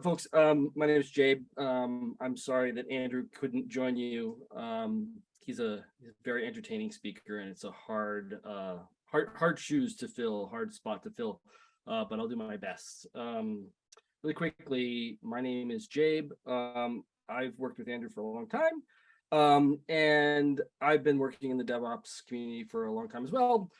Folks. My name is Jabe. I'm sorry that Andrew couldn't join you. He's a very entertaining speaker, and it's a hard shoes to fill, hard spot to fill. But I'll do my best. Really quickly, my name is Jabe. I've worked with Andrew for a long time, and I've been working in the DevOps community for a long time as well.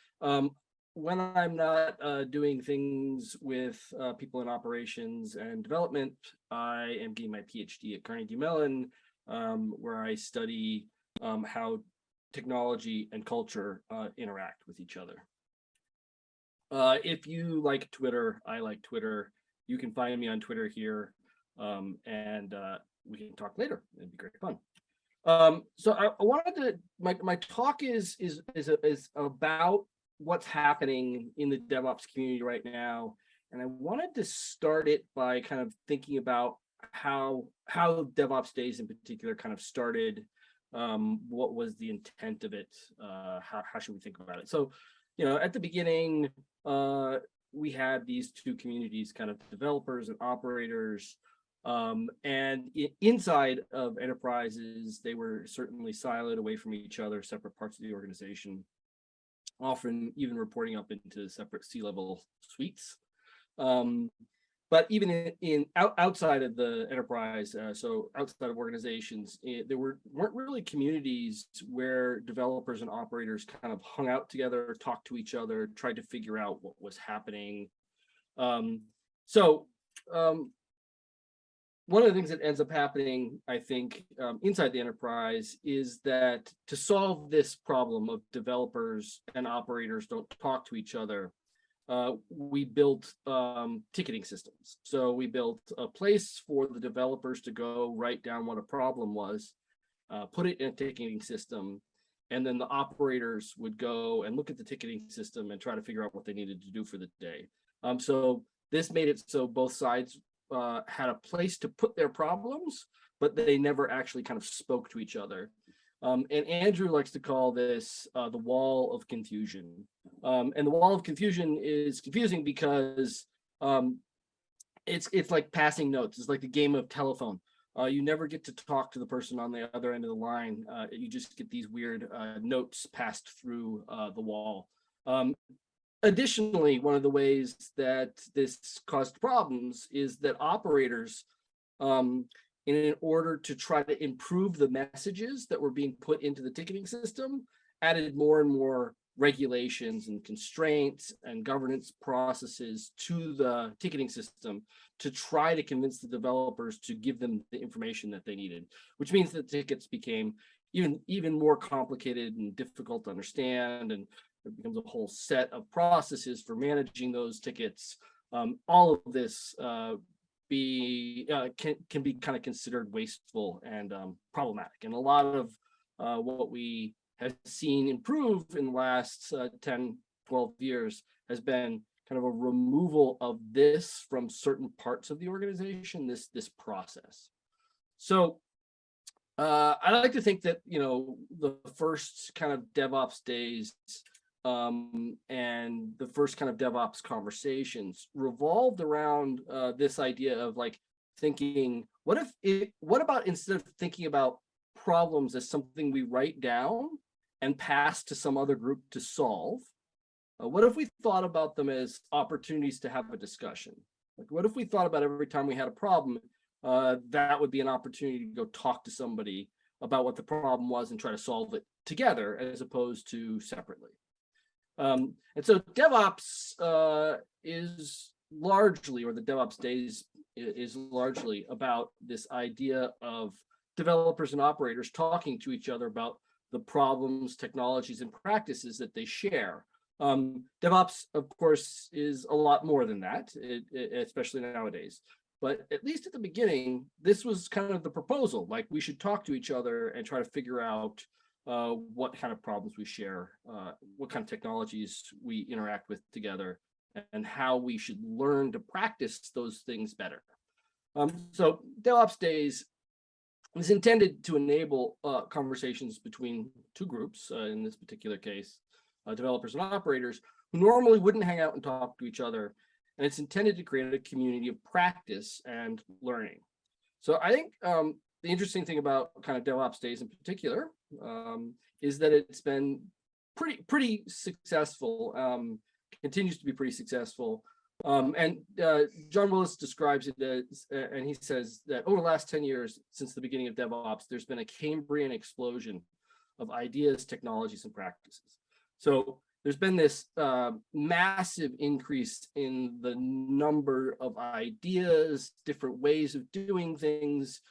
When I'm not doing things with people in operations and development, I am getting my PhD at Carnegie Mellon, where I study how technology and culture interact with each other. If you like Twitter, I like Twitter. You can find me on Twitter here, and we can talk later. It'd be great fun. So I wanted to, my talk is about what's happening in the DevOps community right now. And I wanted to start it by kind of thinking about how DevOps Days in particular kind of started, what was the intent of it, how should we think about it? So, at the beginning, we had these two communities, kind of developers and operators, and inside of enterprises, they were certainly siloed away from each other, separate parts of the organization, often even reporting up into separate C-level suites. But even outside of the enterprise, so outside of organizations, there weren't really communities where developers and operators kind of hung out together, talked to each other, tried to figure out what was happening. One of the things that ends up happening, I think, inside the enterprise is that to solve this problem of developers and operators don't talk to each other, we built ticketing systems. So we built a place for the developers to go write down what a problem was, put it in a ticketing system, and then the operators would go and look at the ticketing system and try to figure out what they needed to do for the day. So this made it so both sides had a place to put their problems, but they never actually kind of spoke to each other. And Andrew likes to call this the wall of confusion. And the wall of confusion is confusing because it's like passing notes. It's like the game of telephone. You never get to talk to the person on the other end of the line. You just get these weird notes passed through the wall. Additionally, one of the ways that this caused problems is that operators, in order to try to improve the messages that were being put into the ticketing system, added more and more regulations and constraints and governance processes to the ticketing system to try to convince the developers to give them the information that they needed, which means that tickets became even more complicated and difficult to understand, and it becomes a whole set of processes for managing those tickets. All of this can be kind of considered wasteful and problematic. And a lot of what we have seen improve in the last 10, 12 years has been kind of a removal of this from certain parts of the organization, this process. So I like to think that, the first kind of DevOps days and the first kind of DevOps conversations revolved around this idea of like thinking, what about instead of thinking about problems as something we write down and pass to some other group to solve, what if we thought about them as opportunities to have a discussion? Like, what if we thought about every time we had a problem, that would be an opportunity to go talk to somebody about what the problem was and try to solve it together as opposed to separately. And so DevOps is largely, or the DevOps Days is largely about this idea of developers and operators talking to each other about the problems, technologies, and practices that they share. DevOps, of course, is a lot more than that, especially nowadays. But at least at the beginning, this was kind of the proposal, like we should talk to each other and try to figure out what kind of problems we share, what kind of technologies we interact with together, and how we should learn to practice those things better. So DevOps Days is intended to enable conversations between two groups, in this particular case, developers and operators, who normally wouldn't hang out and talk to each other, and it's intended to create a community of practice and learning. So I think the interesting thing about kind of DevOps Days in particular is that it's been pretty successful, continues to be pretty successful. And John Willis describes it as, and he says that over the last 10 years, since the beginning of DevOps, there's been a Cambrian explosion of ideas, technologies, and practices. So there's been this massive increase in the number of ideas, different ways of doing things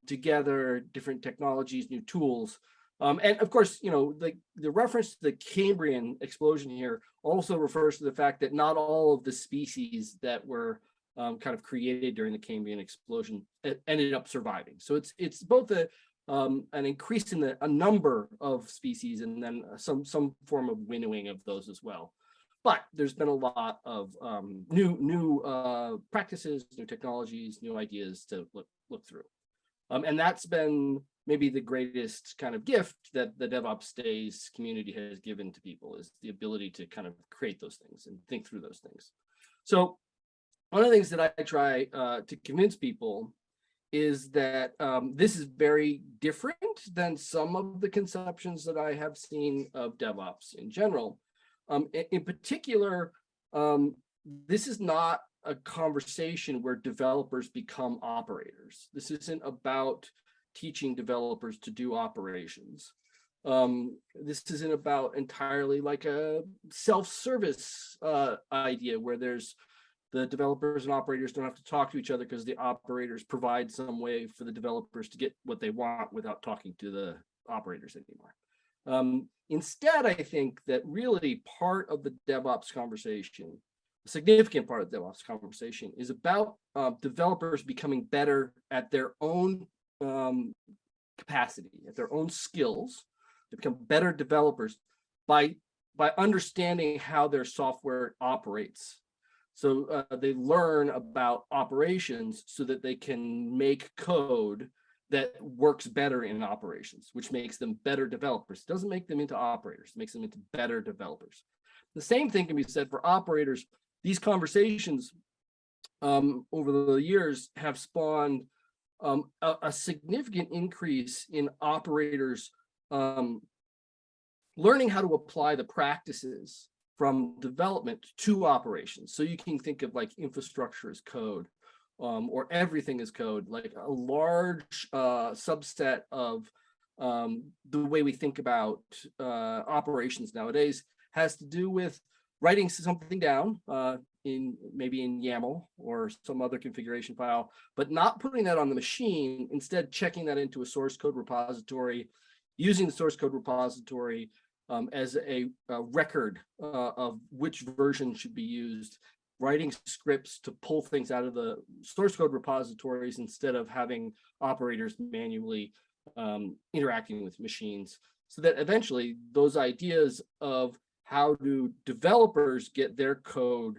together, different technologies, new tools. And of course, you know, the reference to the Cambrian explosion here also refers to the fact that not all of the species that were kind of created during the Cambrian explosion ended up surviving. So it's both an increase in a number of species and then some form of winnowing of those as well. But there's been a lot of new practices, new technologies, new ideas to look through. And that's been maybe the greatest kind of gift that the DevOps Days community has given to people, is the ability to kind of create those things and think through those things. So one of the things that I try to convince people is that this is very different than some of the conceptions that I have seen of DevOps in general. In particular, this is not a conversation where developers become operators. This isn't about teaching developers to do operations. This isn't about entirely like a self-service idea where there's the developers and operators don't have to talk to each other because the operators provide some way for the developers to get what they want without talking to the operators anymore. Instead, I think that really part of the DevOps conversation, a significant part of the DevOps conversation, is about developers becoming better at their own capacity, at their own skills, to become better developers by understanding how their software operates. So they learn about operations so that they can make code that works better in operations, which makes them better developers. It doesn't make them into operators, it makes them into better developers. The same thing can be said for operators. These conversations over the years have spawned a significant increase in operators learning how to apply the practices from development to operations. So you can think of like infrastructure as code, or everything as code. Like a large subset of the way we think about operations nowadays has to do with writing something down maybe in YAML or some other configuration file, but not putting that on the machine, instead checking that into a source code repository, using the source code repository as a record of which version should be used, writing scripts to pull things out of the source code repositories instead of having operators manually interacting with machines, so that eventually those ideas of how do developers get their code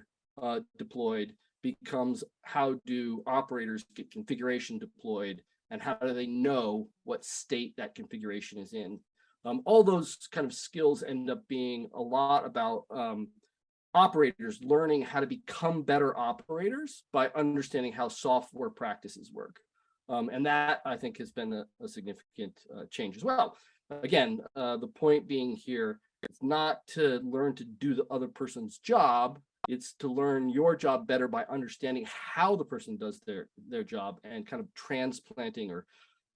deployed becomes how do operators get configuration deployed, and how do they know what state that configuration is in. All those kind of skills end up being a lot about operators learning how to become better operators by understanding how software practices work. And that, I think, has been a significant change as well. Again, the point being here, it's not to learn to do the other person's job. It's to learn your job better by understanding how the person does their job and kind of transplanting or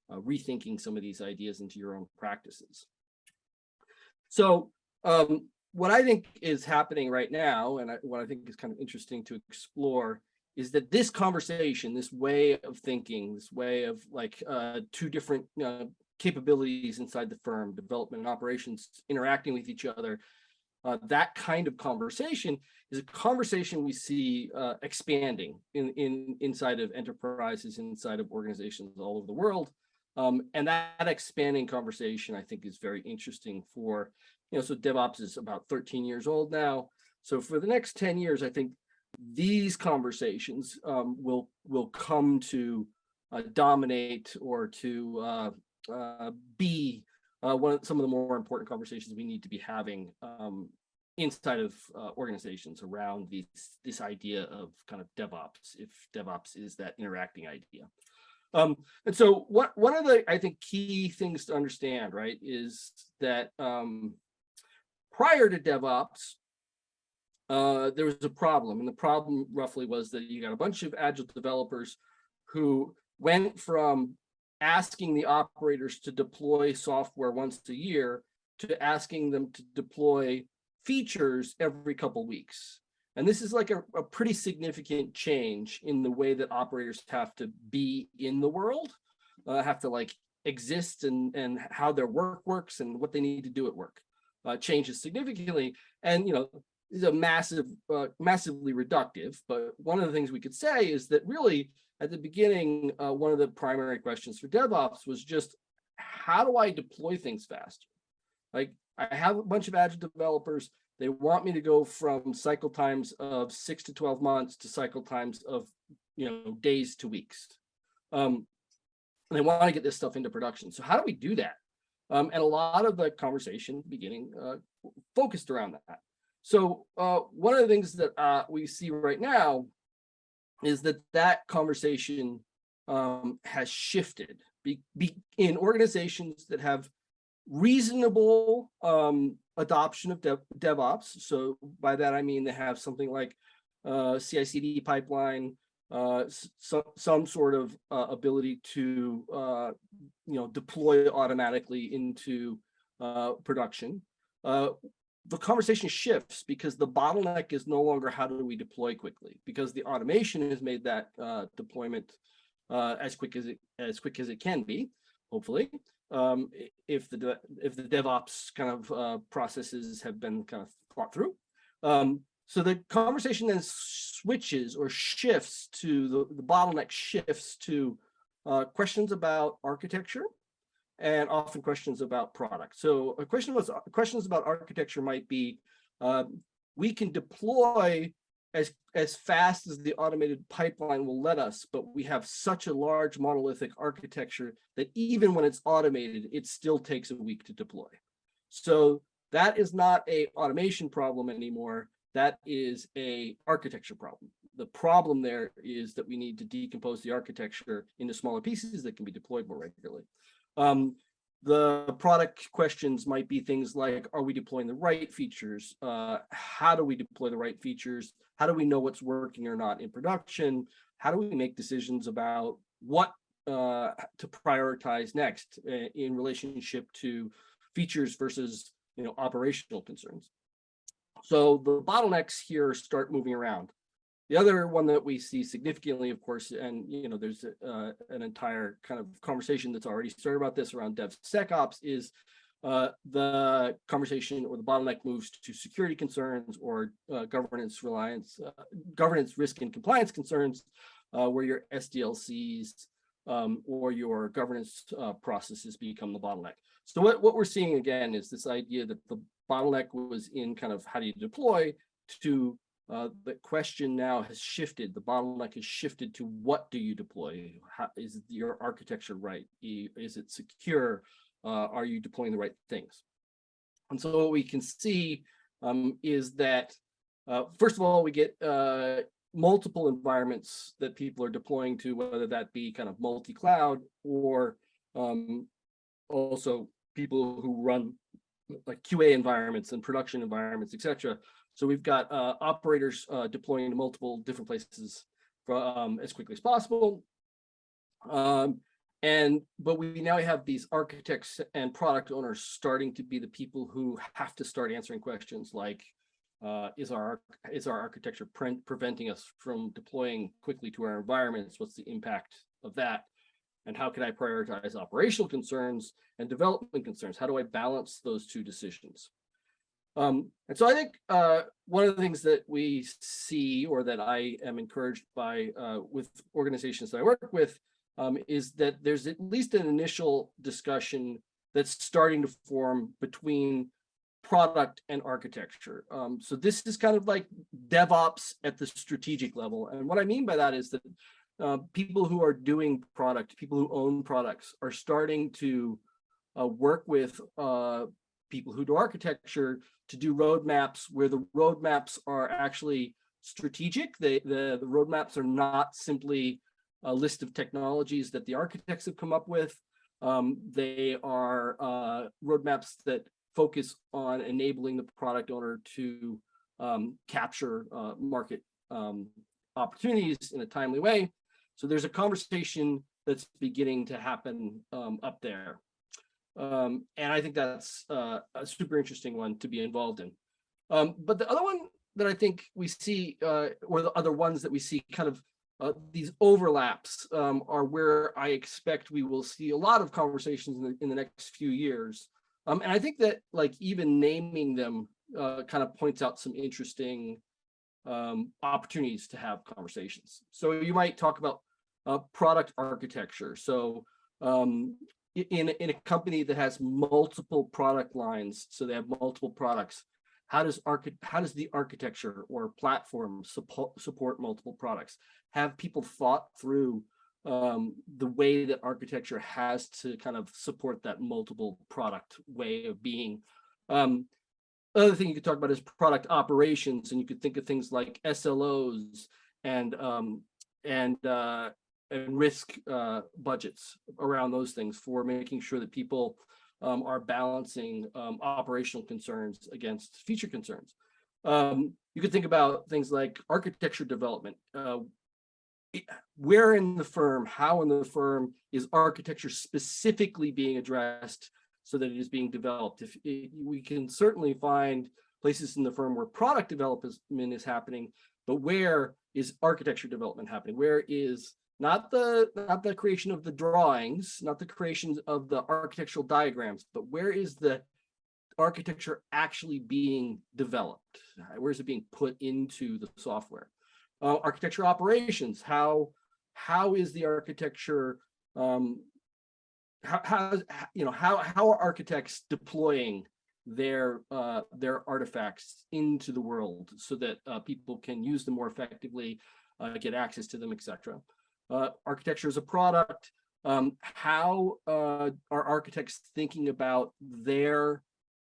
rethinking some of these ideas into your own practices. So what I think is happening right now, and what I think is kind of interesting to explore, is that this conversation, this way of thinking, this way of like two different capabilities inside the firm, development and operations, interacting with each other, that kind of conversation is a conversation we see expanding inside of enterprises, inside of organizations all over the world. And that expanding conversation, I think, is very interesting for, so DevOps is about 13 years old now. So for the next 10 years, I think these conversations will come to dominate or to be some of the more important conversations we need to be having inside of organizations around this idea of kind of DevOps, if DevOps is that interacting idea. And so one of the, I think, key things to understand, right, is that prior to DevOps, there was a problem. And the problem roughly was that you got a bunch of agile developers who went from asking the operators to deploy software once a year to asking them to deploy features every couple weeks. And this is like a pretty significant change in the way that operators have to be in the world, have to like exist, and how their work works and what they need to do at work changes significantly. And, you know, is a massively reductive. But one of the things we could say is that really at the beginning, one of the primary questions for DevOps was just, how do I deploy things faster? Like, I have a bunch of agile developers. They want me to go from cycle times of 6 to 12 months to cycle times of, you know, days to weeks. And they want to get this stuff into production. So how do we do that? And a lot of the conversation beginning focused around that. So one of the things that we see right now is that conversation has shifted in organizations that have reasonable adoption of DevOps. So by that, I mean they have something like CI/CD pipeline, some sort of ability to deploy automatically into production. The conversation shifts because the bottleneck is no longer how do we deploy quickly, because the automation has made that deployment as quick as it can be, hopefully. If the DevOps kind of processes have been kind of thought through. So the conversation then switches or shifts to the bottleneck shifts to questions about architecture, and often questions about product. So questions about architecture might be, we can deploy as fast as the automated pipeline will let us, but we have such a large monolithic architecture that even when it's automated, it still takes a week to deploy. So that is not an automation problem anymore. That is an architecture problem. The problem there is that we need to decompose the architecture into smaller pieces that can be deployed more regularly. The product questions might be things like, are we deploying the right features? How do we deploy the right features? How do we know what's working or not in production? How do we make decisions about what to prioritize next in relationship to features versus, you know, operational concerns? So the bottlenecks here start moving around. The other one that we see significantly, of course, and you know, there's an entire kind of conversation that's already started about this around DevSecOps, is the conversation or the bottleneck moves to security concerns or governance risk and compliance concerns, where your SDLCs or your governance processes become the bottleneck. So what we're seeing again is this idea that the bottleneck was in kind of how do you deploy to the question now has shifted. The bottleneck has shifted to what do you deploy? How, is your architecture right? Is it secure? Are you deploying the right things? And so what we can see is that, first of all, we get multiple environments that people are deploying to, whether that be kind of multi-cloud or also people who run like QA environments and production environments, etc. So we've got operators deploying to multiple different places for, as quickly as possible. But we now have these architects and product owners starting to be the people who have to start answering questions like, is our architecture preventing us from deploying quickly to our environments? What's the impact of that? And how can I prioritize operational concerns and development concerns? How do I balance those two decisions? And so I think one of the things that we see, or that I am encouraged by with organizations that I work with, is that there's at least an initial discussion that's starting to form between product and architecture. So this is kind of like DevOps at the strategic level. And what I mean by that is that people who are doing product, people who own products, are starting to work with people who do architecture to do roadmaps where the roadmaps are actually strategic. The roadmaps are not simply a list of technologies that the architects have come up with. They are roadmaps that focus on enabling the product owner to capture market opportunities in a timely way. So there's a conversation that's beginning to happen up there. And I think that's a super interesting one to be involved in. But the other one that I think we see, or the other ones that we see kind of these overlaps are where I expect we will see a lot of conversations in the next few years. And I think that like even naming them kind of points out some interesting opportunities to have conversations. So you might talk about product architecture. So in a company that has multiple product lines, so they have multiple products, how does the architecture or platform support multiple products? Have people thought through the way that architecture has to kind of support that multiple product way of being? Other thing you could talk about is product operations, and you could think of things like SLOs and risk budgets around those things for making sure that people are balancing operational concerns against feature concerns. You could think about things like architecture development. Where in the firm, how in the firm is architecture specifically being addressed so that it is being developed? We can certainly find places in the firm where product development is happening, but where is architecture development happening? Where is not the creation of the drawings, not the creation of the architectural diagrams, but where is the architecture actually being developed? Where is it being put into the software? Architecture operations. How is the architecture? How are architects deploying their artifacts into the world so that people can use them more effectively, get access to them, etc. Architecture as a product. How are architects thinking about their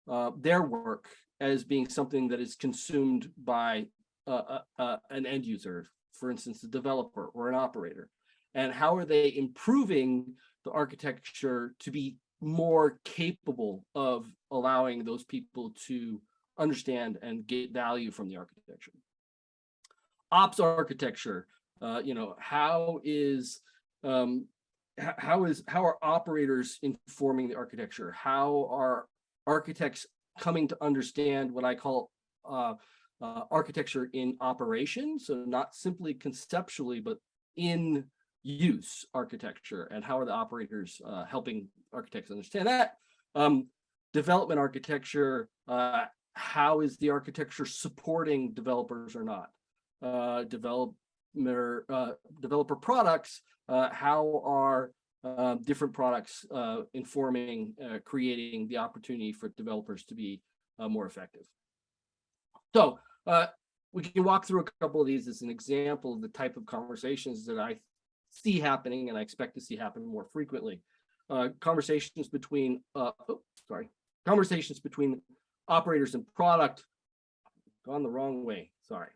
work as being something that is consumed by an end user, for instance, a developer or an operator? And how are they improving the architecture to be more capable of allowing those people to understand and get value from the architecture? Ops architecture. How are operators informing the architecture? How are architects coming to understand what I call architecture in operation? So not simply conceptually, but in use architecture, and how are the operators helping architects understand that? Development architecture. How is the architecture supporting developers or not? Developer products, how are different products informing, creating the opportunity for developers to be more effective? So we can walk through a couple of these as an example of the type of conversations that I see happening and I expect to see happen more frequently. Conversations between operators and product. Gone the wrong way, sorry.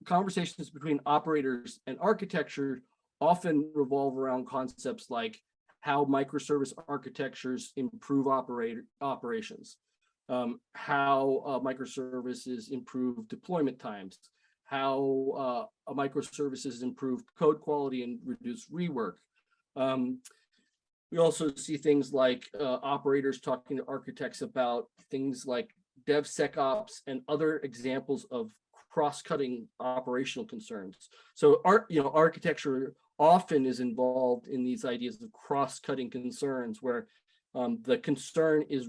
Conversations between operators and architecture often revolve around concepts like how microservice architectures improve operations, how microservices improve deployment times, how microservices improve code quality and reduce rework. We also see things like operators talking to architects about things like DevSecOps and other examples of cross-cutting operational concerns. So architecture often is involved in these ideas of cross-cutting concerns where the concern is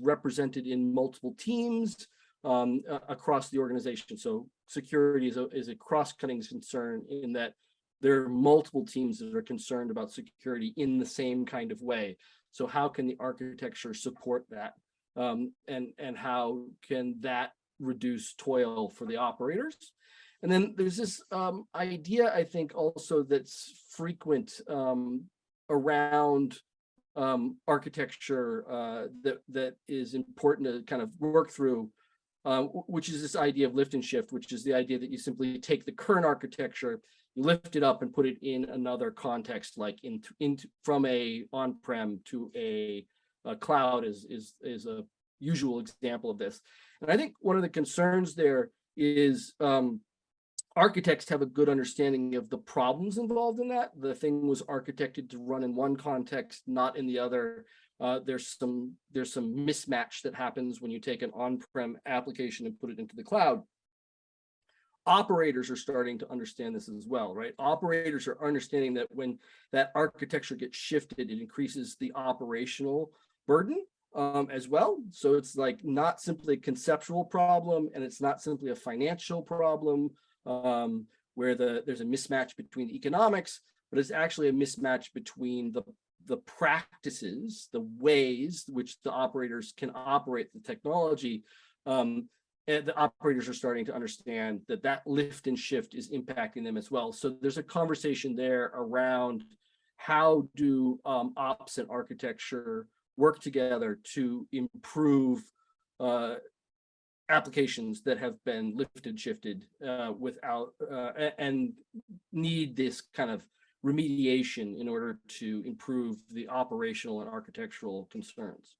represented in multiple teams across the organization. So security is a cross-cutting concern in that there are multiple teams that are concerned about security in the same kind of way. So how can the architecture support that? And how can that reduce toil for the operators? And then there's this idea, I think, also that's frequent around architecture that is important to kind of work through, which is this idea of lift and shift, which is the idea that you simply take the current architecture, you lift it up and put it in another context, like from a on-prem to a cloud is a usual example of this. And I think one of the concerns there is architects have a good understanding of the problems involved in that. The thing was architected to run in one context, not in the other. There's some mismatch that happens when you take an on-prem application and put it into the cloud. Operators are starting to understand this as well, right? Operators are understanding that when that architecture gets shifted, it increases the operational burden as well. So it's like not simply a conceptual problem, and it's not simply a financial problem where there's a mismatch between the economics, but it's actually a mismatch between the practices, the ways which the operators can operate the technology. And the operators are starting to understand that lift and shift is impacting them as well. So there's a conversation there around how do ops and architecture work together to improve applications that have been lifted, shifted without and need this kind of remediation in order to improve the operational and architectural concerns.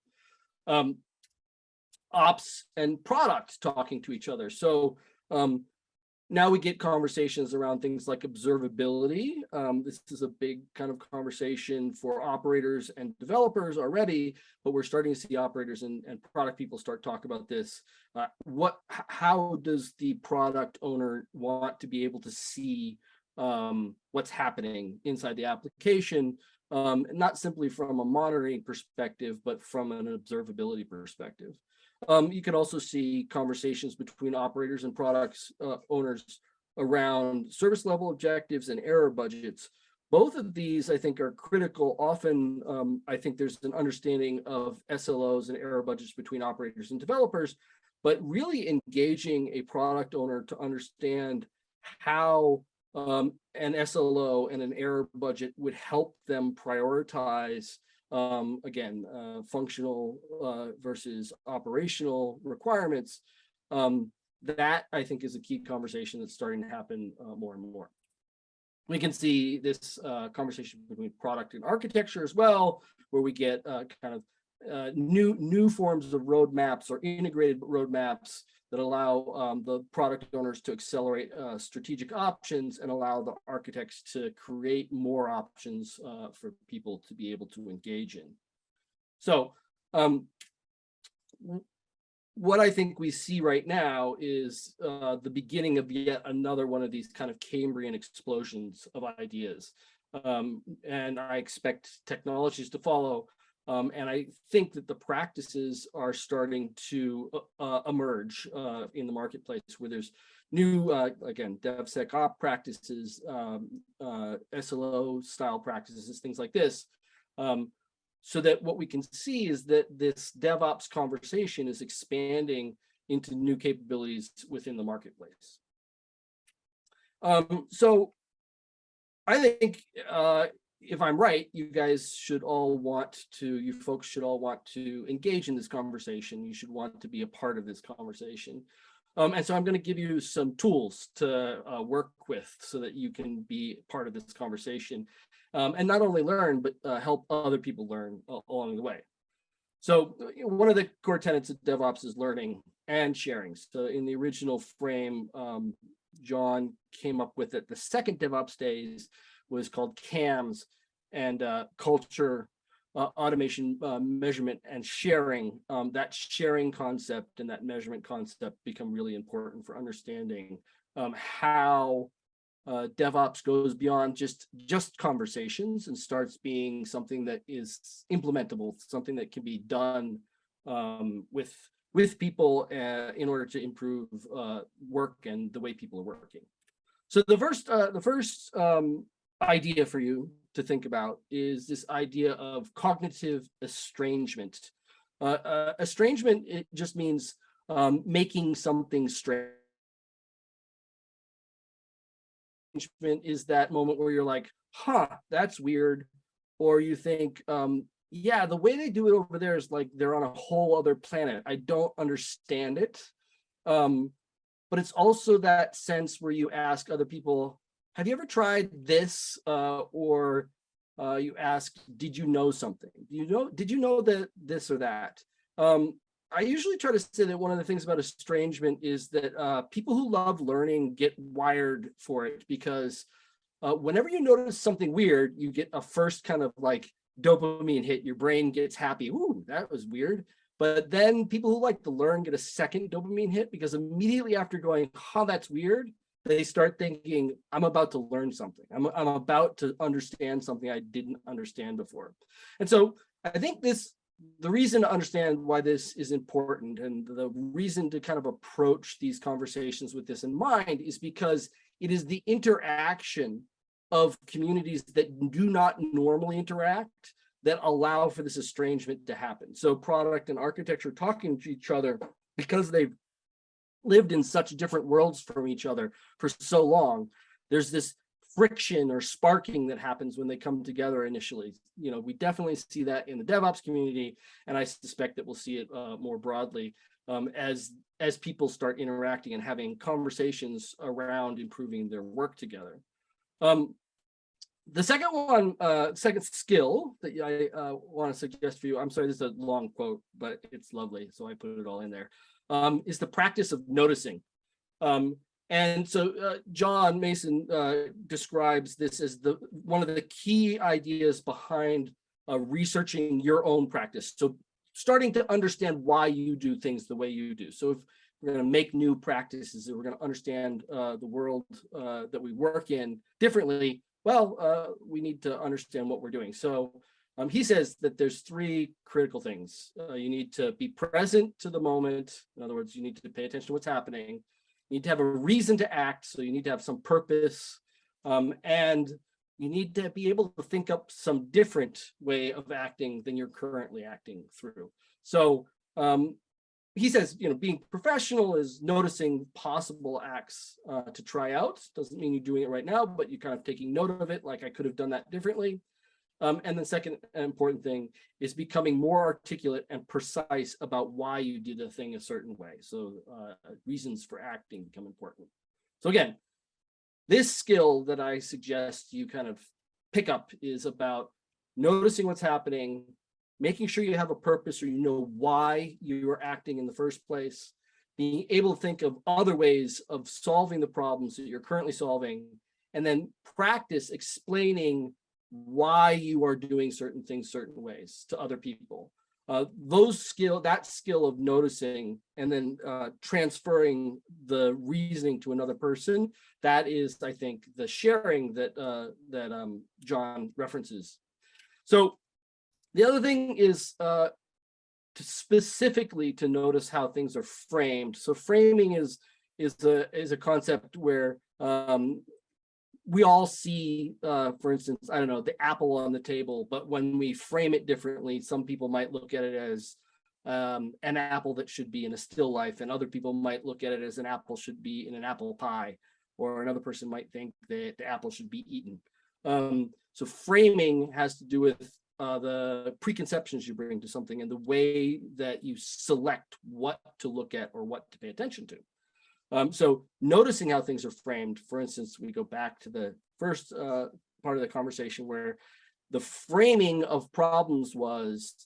Ops and product talking to each other. So now we get conversations around things like observability. This is a big kind of conversation for operators and developers already, but we're starting to see operators and product people start talking about this. How does the product owner want to be able to see what's happening inside the application, not simply from a monitoring perspective, but from an observability perspective. You can also see conversations between operators and products owners around service level objectives and error budgets. Both of these, I think, are critical. Often, I think there's an understanding of SLOs and error budgets between operators and developers, but really engaging a product owner to understand how an SLO and an error budget would help them prioritize functional versus operational requirements. That I think is a key conversation that's starting to happen more and more. We can see this conversation between product and architecture as well, where we get kind of new forms of roadmaps or integrated roadmaps that allow the product owners to accelerate strategic options and allow the architects to create more options for people to be able to engage in. So what I think we see right now is the beginning of yet another one of these kind of Cambrian explosions of ideas. And I expect technologies to follow. And I think that the practices are starting to emerge in the marketplace, where there's new, again, DevSecOps practices, SLO style practices, things like this. So that what we can see is that this DevOps conversation is expanding into new capabilities within the marketplace. So I think if I'm right, you folks should all want to engage in this conversation. You should want to be a part of this conversation. And so I'm going to give you some tools to work with so that you can be part of this conversation and not only learn, but help other people learn along the way. So one of the core tenets of DevOps is learning and sharing. So in the original frame, John came up with it. The second DevOps Days was called CAMS, and culture, automation, measurement, and sharing. That sharing concept and that measurement concept become really important for understanding how DevOps goes beyond just conversations and starts being something that is implementable, something that can be done with people in order to improve work and the way people are working. So the first idea for you to think about is this idea of cognitive estrangement. Estrangement, it just means making something strange. Is that moment where you're like, huh, that's weird, or you think, yeah, the way they do it over there is like they're on a whole other planet. I don't understand it. But it's also that sense where you ask other people, have you ever tried this? Or you ask, did you know something? Did you know that this or that? I usually try to say that one of the things about estrangement is that people who love learning get wired for it, because whenever you notice something weird, you get a first kind of like dopamine hit. Your brain gets happy. Ooh, that was weird. But then people who like to learn get a second dopamine hit, because immediately after going, oh, that's weird, they start thinking, I'm about to learn something. I'm about to understand something I didn't understand before. And so I think the reason to understand why this is important, and the reason to kind of approach these conversations with this in mind, is because it is the interaction of communities that do not normally interact that allow for this estrangement to happen. So product and architecture talking to each other, because they've lived in such different worlds from each other for so long, there's this friction or sparking that happens when they come together initially. We definitely see that in the DevOps community, and I suspect that we'll see it more broadly as people start interacting and having conversations around improving their work together. The second one, second skill that I want to suggest for you, I'm sorry, this is a long quote, but it's lovely, so I put it all in there, is the practice of noticing. And so John Mason describes this as one of the key ideas behind researching your own practice. So starting to understand why you do things the way you do. So if we're going to make new practices, if we're going to understand the world that we work in differently, well, we need to understand what we're doing. So he says that there's three critical things. You need to be present to the moment. In other words, you need to pay attention to what's happening. You need to have a reason to act. So you need to have some purpose. And you need to be able to think up some different way of acting than you're currently acting through. So he says, being professional is noticing possible acts to try out. Doesn't mean you're doing it right now, but you're kind of taking note of it, like I could have done that differently. And the second important thing is becoming more articulate and precise about why you did a thing a certain way. So reasons for acting become important. So again, this skill that I suggest you kind of pick up is about noticing what's happening, making sure you have a purpose, or you know why you're acting in the first place, being able to think of other ways of solving the problems that you're currently solving, and then practice explaining why you are doing certain things certain ways to other people. That skill of noticing and then transferring the reasoning to another person, that is, I think, the sharing that John references. So the other thing is specifically to notice how things are framed. So framing is a concept where we all see, for instance, I don't know, the apple on the table, but when we frame it differently, some people might look at it as an apple that should be in a still life, and other people might look at it as an apple should be in an apple pie, or another person might think that the apple should be eaten. So framing has to do with the preconceptions you bring to something and the way that you select what to look at or what to pay attention to. So noticing how things are framed, for instance, we go back to the first part of the conversation where the framing of problems was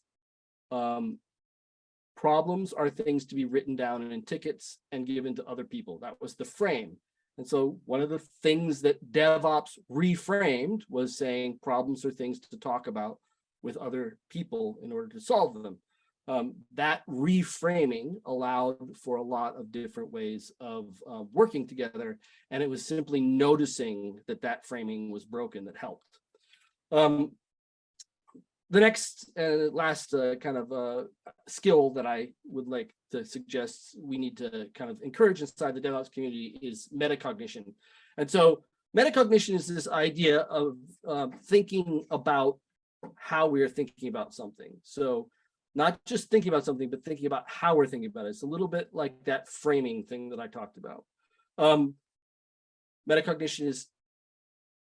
problems are things to be written down in tickets and given to other people. That was the frame. And so one of the things that DevOps reframed was saying problems are things to talk about with other people in order to solve them. That reframing allowed for a lot of different ways of working together, and it was simply noticing that framing was broken that helped. The next last kind of skill that I would like to suggest we need to kind of encourage inside the DevOps community is metacognition. And so metacognition is this idea of thinking about how we are thinking about something. So not just thinking about something, but thinking about how we're thinking about it. It's a little bit like that framing thing that I talked about. Metacognition is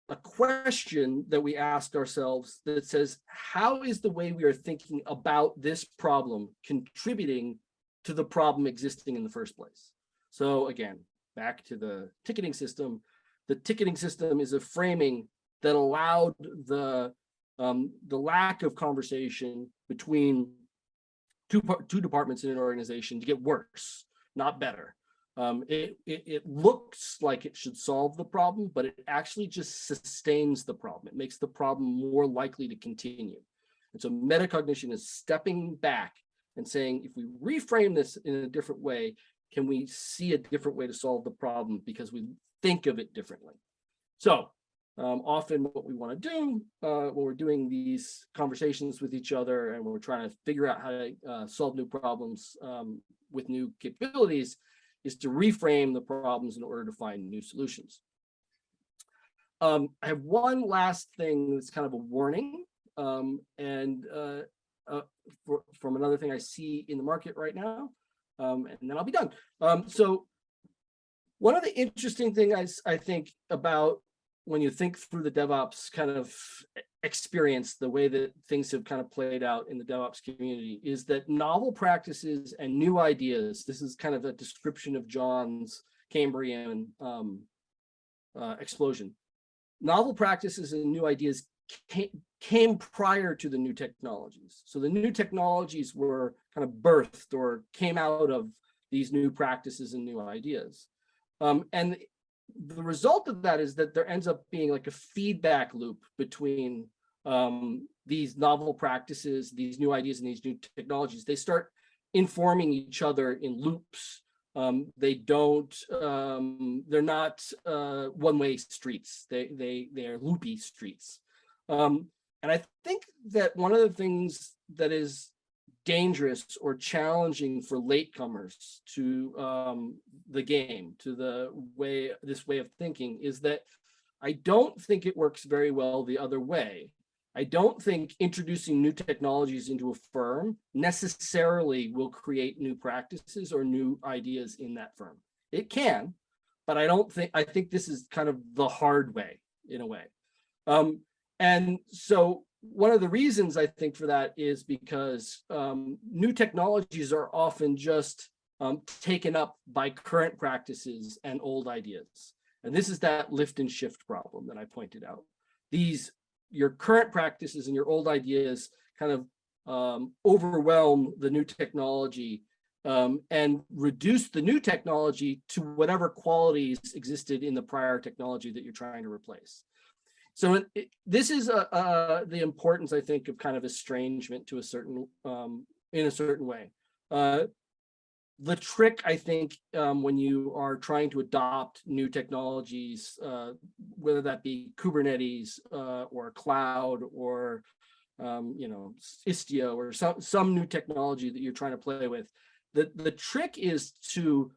a question that we asked ourselves that says, how is the way we are thinking about this problem contributing to the problem existing in the first place? So again, back to the ticketing system. The ticketing system is a framing that allowed the lack of conversation between two departments in an organization to get worse, not better. It looks like it should solve the problem, but it actually just sustains the problem. It makes the problem more likely to continue. And so metacognition is stepping back and saying, if we reframe this in a different way, can we see a different way to solve the problem because we think of it differently? So often what we want to do when we're doing these conversations with each other and we're trying to figure out how to solve new problems with new capabilities is to reframe the problems in order to find new solutions. I have one last thing that's kind of a warning, from another thing I see in the market right now, and then I'll be done. So one of the interesting things I think about when you think through the DevOps kind of experience, the way that things have kind of played out in the DevOps community, is that novel practices and new ideas, this is kind of a description of John's Cambrian explosion. Novel practices and new ideas came prior to the new technologies. So the new technologies were kind of birthed or came out of these new practices and new ideas. And the result of that is that there ends up being like a feedback loop between these novel practices, these new ideas, and these new technologies. They start informing each other in loops. They're not one-way streets. They are loopy streets. And I think that one of the things that is dangerous or challenging for latecomers to the game, to this way of thinking, is that I don't think it works very well the other way. I don't think introducing new technologies into a firm necessarily will create new practices or new ideas in that firm. It can, but I think this is kind of the hard way in a way. And so one of the reasons I think for that is because new technologies are often just taken up by current practices and old ideas. And this is that lift and shift problem that I pointed out. Your current practices and your old ideas kind of overwhelm the new technology and reduce the new technology to whatever qualities existed in the prior technology that you're trying to replace. So this is the importance, I think, of kind of estrangement to a certain, in a certain way. The trick, I think, when you are trying to adopt new technologies, whether that be Kubernetes or cloud or Istio or some new technology that you're trying to play with, the trick is to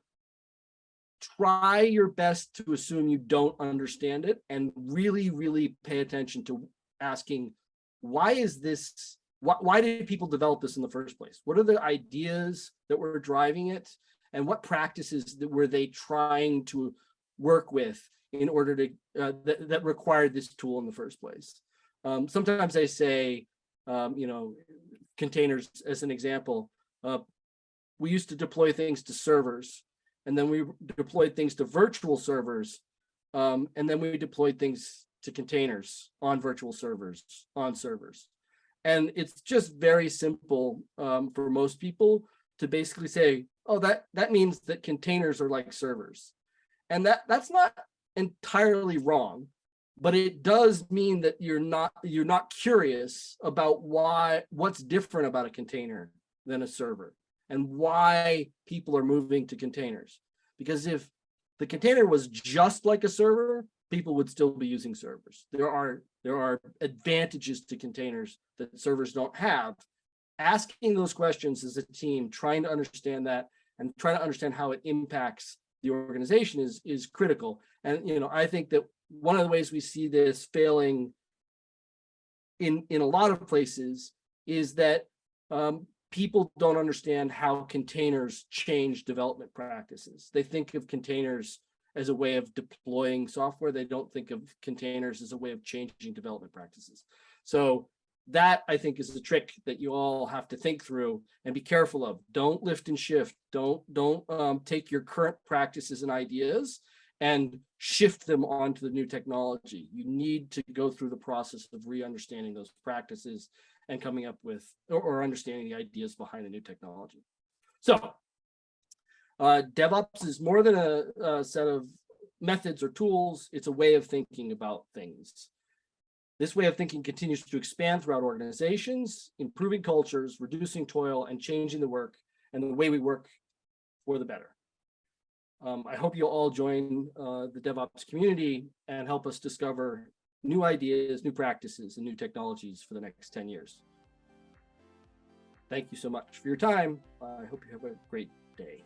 try your best to assume you don't understand it and really, really pay attention to asking, why is this? Why did people develop this in the first place? What are the ideas that were driving it? And what practices were they trying to work with in order to, that required this tool in the first place? Sometimes I say, containers as an example. We used to deploy things to servers, and then we deployed things to virtual servers, and then we deployed things to containers on virtual servers, on servers. And it's just very simple for most people to basically say, oh, that means that containers are like servers. And that's not entirely wrong, but it does mean that you're not curious about what's different about a container than a server and why people are moving to containers. Because if the container was just like a server, people would still be using servers. There are advantages to containers that servers don't have. Asking those questions as a team, trying to understand that and trying to understand how it impacts the organization is critical. And I think that one of the ways we see this failing in a lot of places is that people don't understand how containers change development practices. They think of containers as a way of deploying software. They don't think of containers as a way of changing development practices. So that, I think, is the trick that you all have to think through and be careful of. Don't lift and shift. Don't take your current practices and ideas and shift them onto the new technology. You need to go through the process of re-understanding those practices and coming up with or understanding the ideas behind the new technology. So DevOps is more than a set of methods or tools. It's a way of thinking about things. This way of thinking continues to expand throughout organizations, improving cultures, reducing toil, and changing the work and the way we work for the better. I hope you'll all join the DevOps community and help us discover new ideas, new practices, and new technologies for the next 10 years. Thank you so much for your time. I hope you have a great day.